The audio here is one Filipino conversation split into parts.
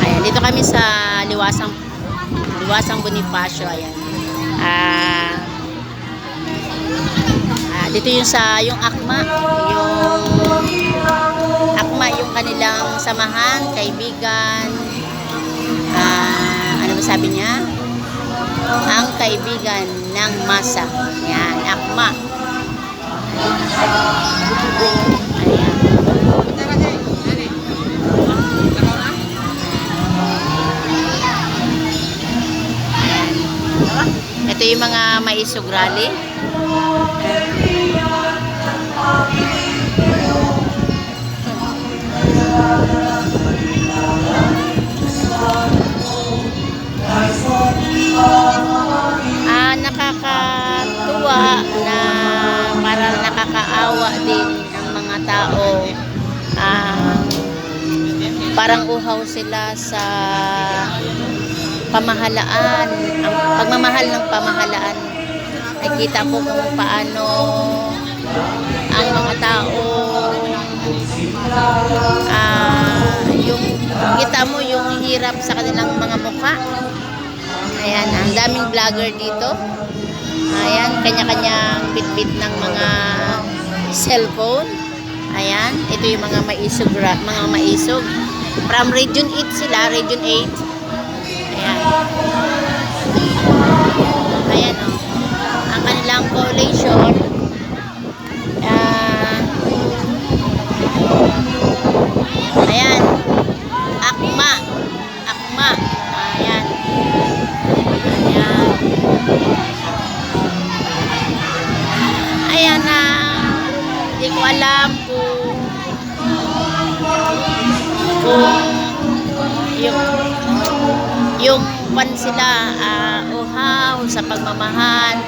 Ayan, dito kami sa Liwasang Bonifacio. Ayan. Dito yung Akma, yung kanilang samahan, kaibigan. Ano ba sabi niya? Ang kaibigan ng masa. Yan, Akma. Ayan. Ito yung mga maisog rally. Nakakatuwa na parang nakakaawa din ang mga tao. Parang uhaw sila sa pamahalaan, ang pagmamahal ng pamahalaan. Nakita ko kung paano ang mga tao yung kita mo yung hirap sa kanilang mga mukha. Ayan, ang daming vlogger dito. Ayan, kanya-kanyang bitbit ng mga cellphone. Ayan, ito yung mga maisog. From Region 8 sila, Region 8. Ayan. Ayan o. Ang kanilang coalition. Ayan. Akma. Ayan. Ayan na. Hindi ko alam kung yung pan sila uhaw sa pagmamahal.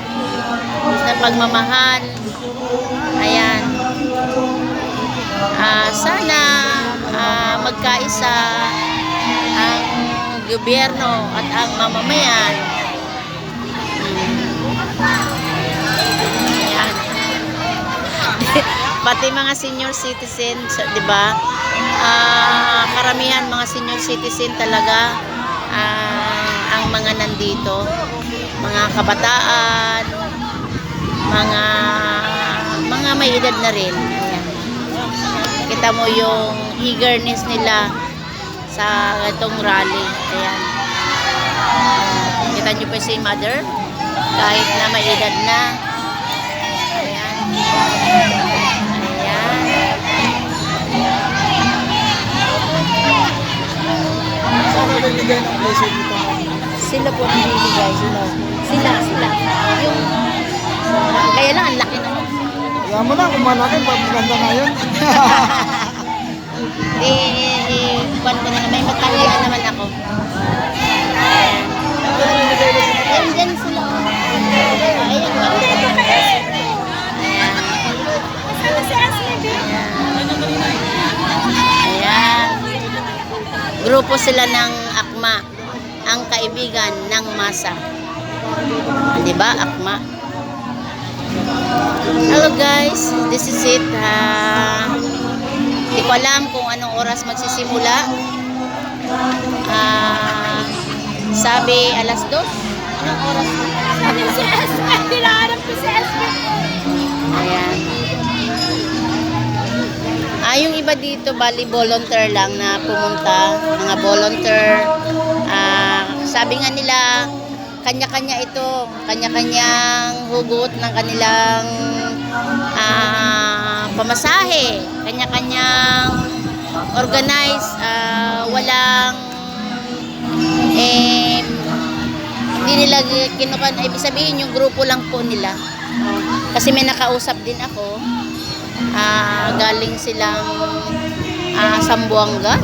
Ayan. Sana magkaisa ang gobyerno at ang mamamayan. Ayan. Pati mga senior citizens, di ba? Karamihan mga senior citizen talaga ang mga nandito, mga kabataan, mga may edad na rin. Ayan. Kita mo yung eagerness nila sa itong rally. Ayan. Kita nyo pa si mother kahit na may edad na. Ayan. Nagbibigay ng pleasure dito. Sila po nagbibigay. Sila. Yung kaya lang ang laki naman. Alam mo na, kung malaki, maganda na yun. Kuwan ko na naman. May matalian naman ako. Ayan. Ayan sila. Ayan. Ayan. Grupo sila ng Akma, ang kaibigan ng masa. Diba, Akma? Hello guys, this is it. Hindi ko alam kung anong oras magsisimula. Sabi alas 2. Anong oras? Sabi si SB, hinahanap ko si SB. Ayan. Yung iba dito, bali volunteer lang na pumunta. Mga volunteer. Sabi nga nila, kanya-kanya ito. Kanya-kanyang hugot ng kanilang pamasahe. Kanya-kanyang organize. Walang hindi nila kinukan. Ibig sabihin, yung grupo lang po nila. Kasi may nakausap din ako. Galing silang Sambuanga.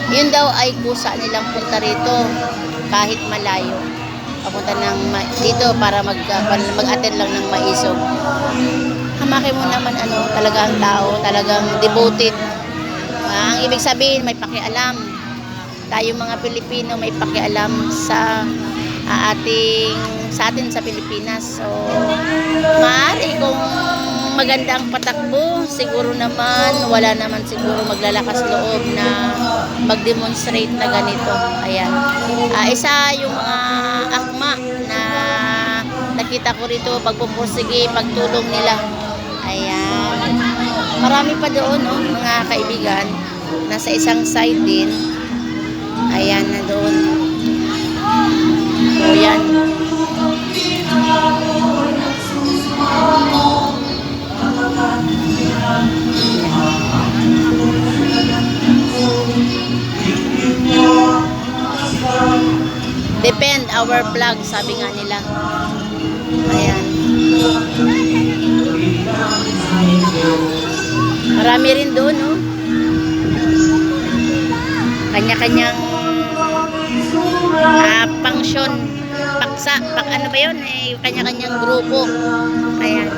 Yun daw ay kusa nilang punta rito kahit malayo. Papunta dito para mag-attend lang ng maisog. Hamakin mo naman talaga ang tao, talagang devoted. Ang ibig sabihin, may pakialam. Tayo mga Pilipino may pakialam sa atin sa Pilipinas. So, maaari kung maganda ang patakbo, siguro naman, wala naman siguro maglalakas loob na mag-demonstrate na ganito. Ayan. Isa yung mga akma na nakita ko rito, pagpupursige, pagtulong nila. Ayan. Marami pa doon, oh, mga kaibigan. Nasa isang side din. Ayan na doon. So, yan. Depend our flag, sabi nga nila. Ayan. Marami rin doon, no? Kanya-kanyang function, paksa, ano ba yun? Kanya-kanyang grupo. Ayan.